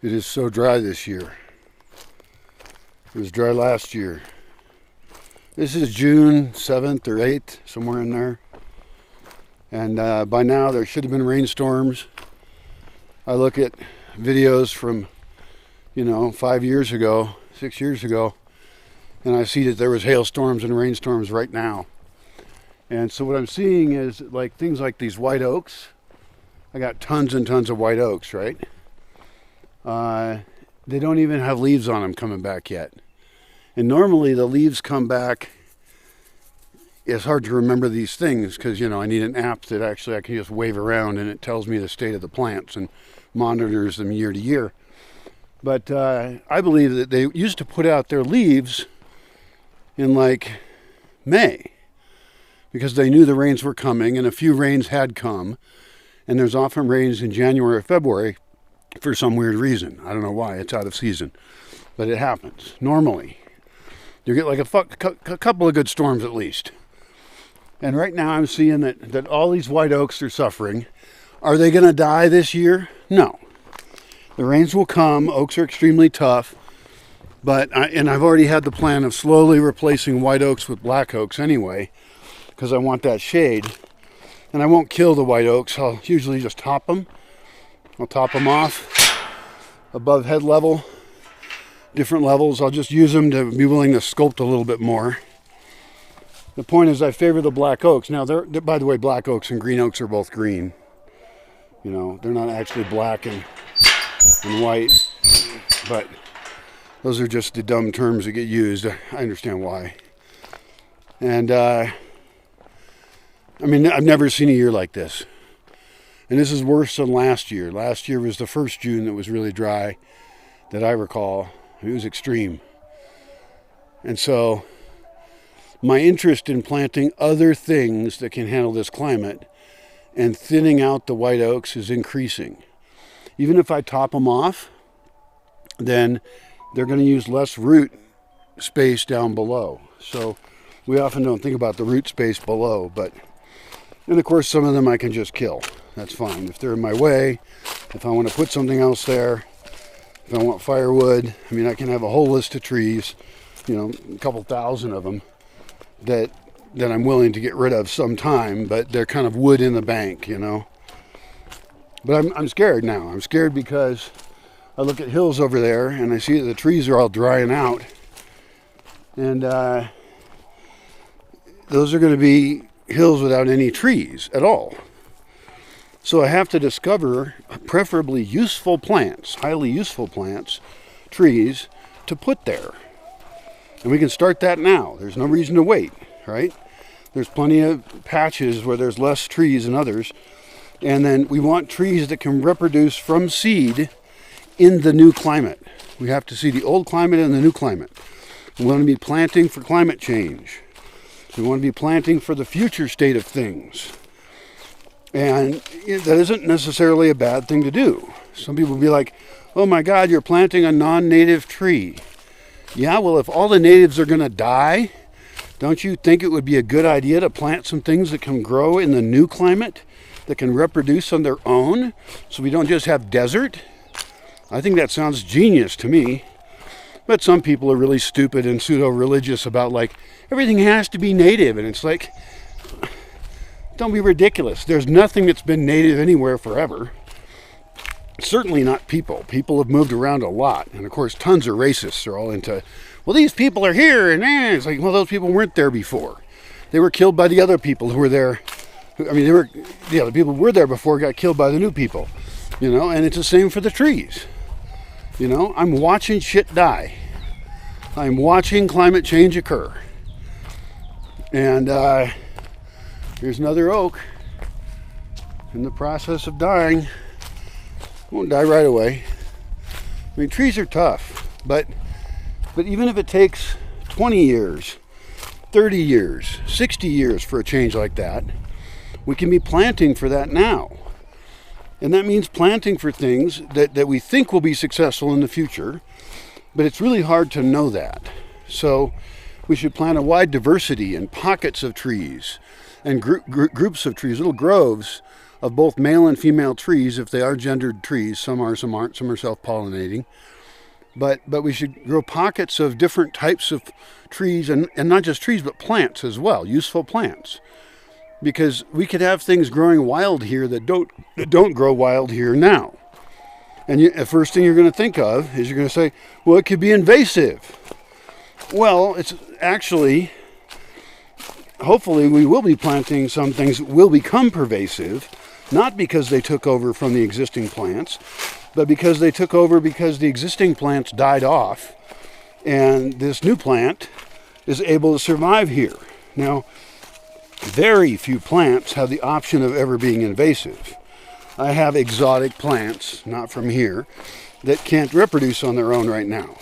It is so dry this year. It was dry last year. This is June 7th or 8th, somewhere in there. And by now there should have been rainstorms. I look at videos from, 5 years ago, 6 years ago, and I see that there was hailstorms and rainstorms right now. And so what I'm seeing is like things like these white oaks. I got tons and tons of white oaks, right? They don't even have leaves on them coming back yet. And normally the leaves come back. It's hard to remember these things because, I need an app that actually I can just wave around and it tells me the state of the plants and monitors them year to year. But I believe that they used to put out their leaves in like May because they knew the rains were coming, and a few rains had come. And there's often rains in January or February for some weird reason. I don't know why. It's out of season. But it happens. Normally. You get like a couple of good storms at least. And right now I'm seeing that all these white oaks are suffering. Are they going to die this year? No. The rains will come. Oaks are extremely tough. And I've already had the plan of slowly replacing white oaks with black oaks anyway, because I want that shade. And I won't kill the white oaks. I'll usually just top them. I'll top them off above head level, different levels. I'll just use them to be willing to sculpt a little bit more. The point is I favor the black oaks. Now, they're by the way, black oaks and green oaks are both green. They're not actually black and white, but those are just the dumb terms that get used. I understand why. And, I've never seen a year like this. And this is worse than last year. Last year was the first June that was really dry that I recall. It was extreme. And so my interest in planting other things that can handle this climate and thinning out the white oaks is increasing. Even if I top them off, then they're going to use less root space down below. So we often don't think about the root space below, and of course some of them I can just kill. That's fine. If they're in my way, if I want to put something else there, if I want firewood, I can have a whole list of trees, a couple thousand of them that I'm willing to get rid of sometime, but they're kind of wood in the bank, But I'm scared now. I'm scared because I look at hills over there and I see that the trees are all drying out. And those are going to be hills without any trees at all. So I have to discover preferably useful plants, highly useful plants, trees, to put there. And we can start that now. There's no reason to wait, right? There's plenty of patches where there's less trees than others. And then we want trees that can reproduce from seed in the new climate. We have to see the old climate and the new climate. We want to be planting for climate change. We want to be planting for the future state of things. And that isn't necessarily a bad thing to do. Some people will be like, oh my God, you're planting a non-native tree. Yeah, well, if all the natives are going to die, don't you think it would be a good idea to plant some things that can grow in the new climate, that can reproduce on their own, so we don't just have desert? I think that sounds genius to me. But some people are really stupid and pseudo-religious about everything has to be native. And it's like, don't be ridiculous. There's nothing that's been native anywhere forever. Certainly not people. People have moved around a lot. And of course, tons of racists are all into, well, these people are here. And it's like, well, those people weren't there before. They were killed by the other people who were there. The other people who were there before got killed by the new people. And it's the same for the trees. I'm watching shit die. I'm watching climate change occur. And here's another oak in the process of dying. Won't die right away. Trees are tough, but even if it takes 20 years, 30 years, 60 years for a change like that, we can be planting for that now. And that means planting for things that we think will be successful in the future, but it's really hard to know that. So we should plant a wide diversity in pockets of trees and groups of trees, little groves of both male and female trees, if they are gendered trees. Some are, some aren't, some are self-pollinating. But we should grow pockets of different types of trees, and not just trees, but plants as well, useful plants. Because we could have things growing wild here that don't grow wild here now. And the first thing you're going to think of is you're going to say, well, it could be invasive. Well, it's actually, hopefully we will be planting some things that will become pervasive, not because they took over from the existing plants, but because they took over because the existing plants died off, and this new plant is able to survive here. Now, very few plants have the option of ever being invasive. I have exotic plants, not from here, that can't reproduce on their own right now.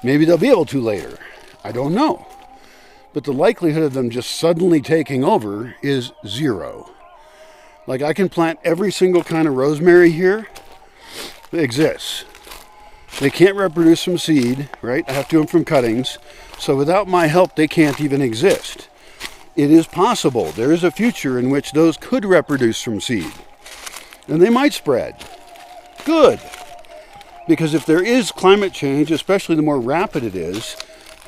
Maybe they'll be able to later. I don't know. But the likelihood of them just suddenly taking over is zero. Like, I can plant every single kind of rosemary here that exists. They can't reproduce from seed, right? I have to do them from cuttings. So without my help, they can't even exist. It is possible. There is a future in which those could reproduce from seed. And they might spread. Good. Because if there is climate change, especially the more rapid it is,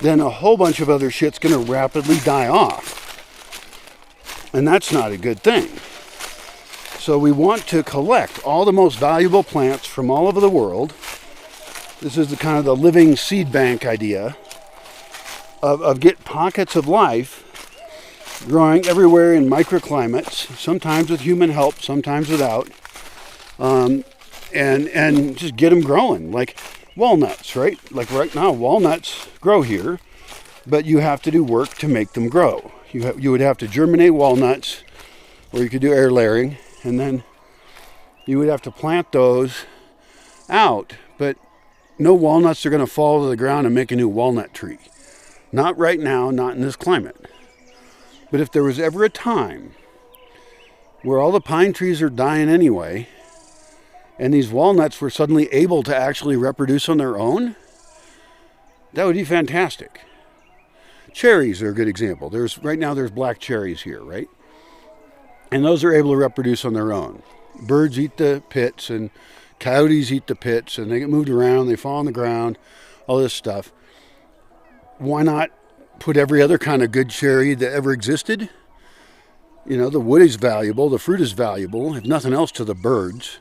then a whole bunch of other shit's going to rapidly die off. And that's not a good thing. So we want to collect all the most valuable plants from all over the world. This is the kind of the living seed bank idea of get pockets of life growing everywhere in microclimates, sometimes with human help, sometimes without, and just get them growing, like walnuts, right? Like right now, walnuts grow here, but you have to do work to make them grow. You would have to germinate walnuts, or you could do air layering, and then you would have to plant those out, but no walnuts are going to fall to the ground and make a new walnut tree. Not right now, not in this climate. But if there was ever a time where all the pine trees are dying anyway, and these walnuts were suddenly able to actually reproduce on their own, that would be fantastic. Cherries are a good example. Right now there's black cherries here, right? And those are able to reproduce on their own. Birds eat the pits, and coyotes eat the pits, and they get moved around, they fall on the ground, all this stuff. Why not put every other kind of good cherry that ever existed? You know, the wood is valuable, the fruit is valuable, if nothing else to the birds.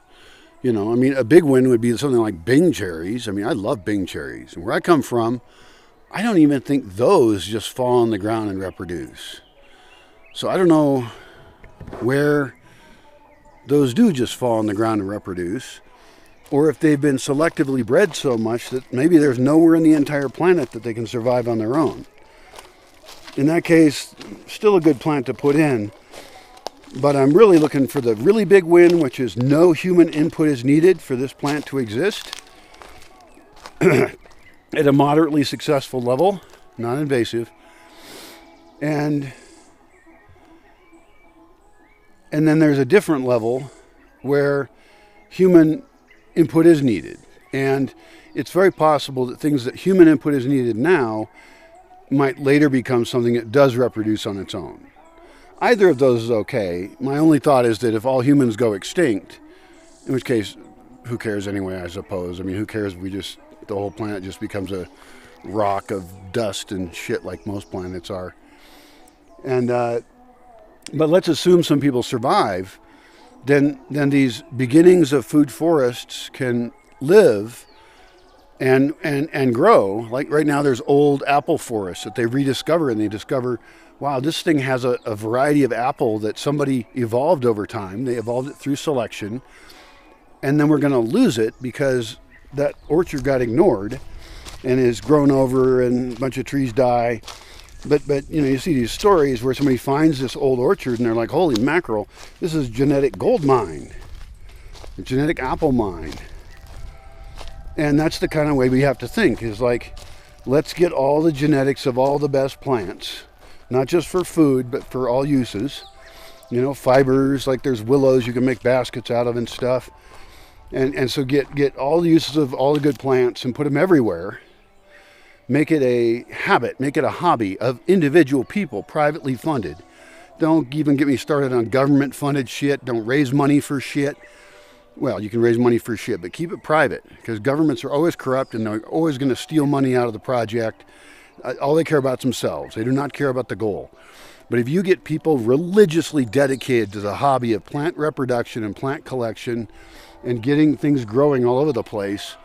You know, I mean, a big one would be something like Bing cherries. I mean, I love Bing cherries. And where I come from, I don't even think those just fall on the ground and reproduce. So I don't know where those do just fall on the ground and reproduce, or if they've been selectively bred so much that maybe there's nowhere in the entire planet that they can survive on their own. In that case, still a good plant to put in, but I'm really looking for the really big win, which is no human input is needed for this plant to exist at a moderately successful level, non-invasive, and then there's a different level where human input is needed. And it's very possible that things that human input is needed now might later become something that does reproduce on its own. Either of those is okay. My only thought is that if all humans go extinct, in which case, who cares anyway, I suppose. I mean, who cares if the whole planet just becomes a rock of dust and shit like most planets are. And, but let's assume some people survive, then these beginnings of food forests can live and grow. Like right now there's old apple forests that they rediscover, and they discover, wow, this thing has a variety of apple that somebody evolved over time. They evolved it through selection, and then we're going to lose it because that orchard got ignored and is grown over and a bunch of trees die. But you know, you see these stories where somebody finds this old orchard and they're like, holy mackerel, this is genetic gold mine, a genetic apple mine. And that's the kind of way we have to think, is like, let's get all the genetics of all the best plants, not just for food, but for all uses. You know, fibers, like there's willows you can make baskets out of and stuff. And so get all the uses of all the good plants and put them everywhere. Make it a habit, make it a hobby of individual people, privately funded, Don't even get me started on government-funded shit. Don't raise money for shit. Well, you can raise money for shit, but keep it private, because governments are always corrupt and they're always going to steal money out of the project. All they care about is themselves. They do not care about the goal. But if you get people religiously dedicated to the hobby of plant reproduction and plant collection and getting things growing all over the place,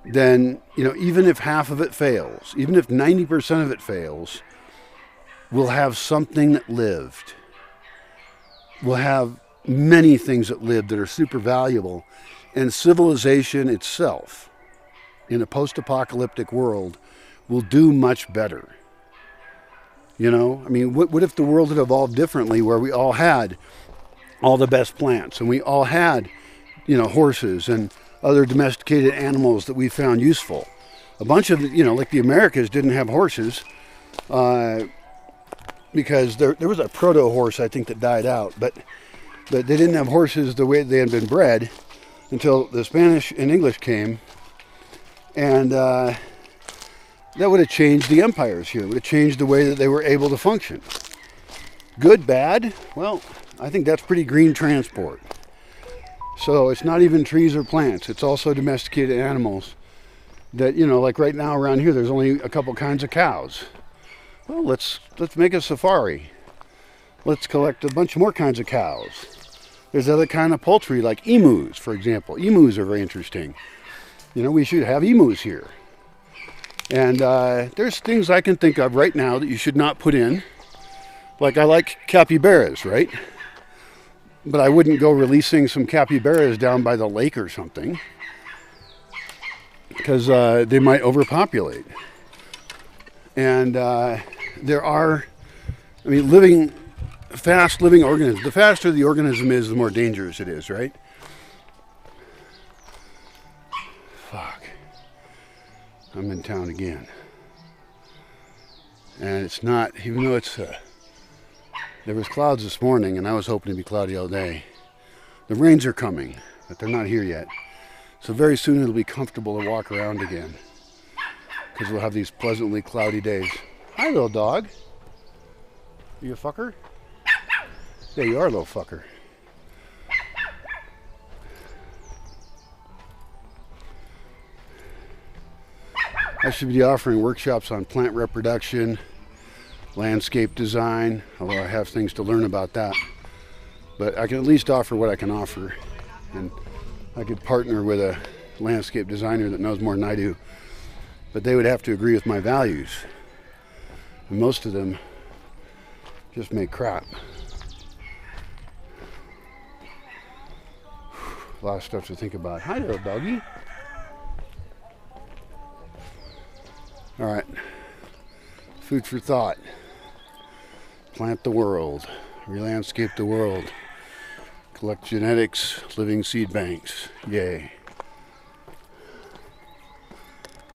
then, even if half of it fails, even if 90% of it fails, we'll have something that lived. We'll have many things that lived that are super valuable. And civilization itself, in a post-apocalyptic world, will do much better. What if the world had evolved differently, where we all had all the best plants and we all had, horses and other domesticated animals that we found useful? A bunch of, like the Americas didn't have horses because there was a proto-horse, I think, that died out, but they didn't have horses the way they had been bred until the Spanish and English came, and that would have changed the empires here. It would have changed the way that they were able to function. Good, bad? Well, I think that's pretty green transport. So it's not even trees or plants. It's also domesticated animals that, like right now around here, there's only a couple kinds of cows. Well, let's make a safari. Let's collect a bunch more kinds of cows. There's other kind of poultry, like emus, for example. Emus are very interesting. We should have emus here. And there's things I can think of right now that you should not put in. Like I like capybaras, right? But I wouldn't go releasing some capybaras down by the lake or something, because they might overpopulate. And there are, fast-living organisms. The faster the organism is, the more dangerous it is, right? Fuck. I'm in town again. And it's not, even though it's, there was clouds this morning and I was hoping to be cloudy all day. The rains are coming, but they're not here yet. So very soon it'll be comfortable to walk around again, because we'll have these pleasantly cloudy days. Hi, little dog. You a fucker? Yeah, you are, little fucker. I should be offering workshops on plant reproduction, landscape design, although I have things to learn about that. But I can at least offer what I can offer. And I could partner with a landscape designer that knows more than I do. But they would have to agree with my values. And most of them just make crap. A lot of stuff to think about. Hi there, doggy. All right. Food for thought. Plant the world. Re-landscape the world. Collect genetics, living seed banks. Yay.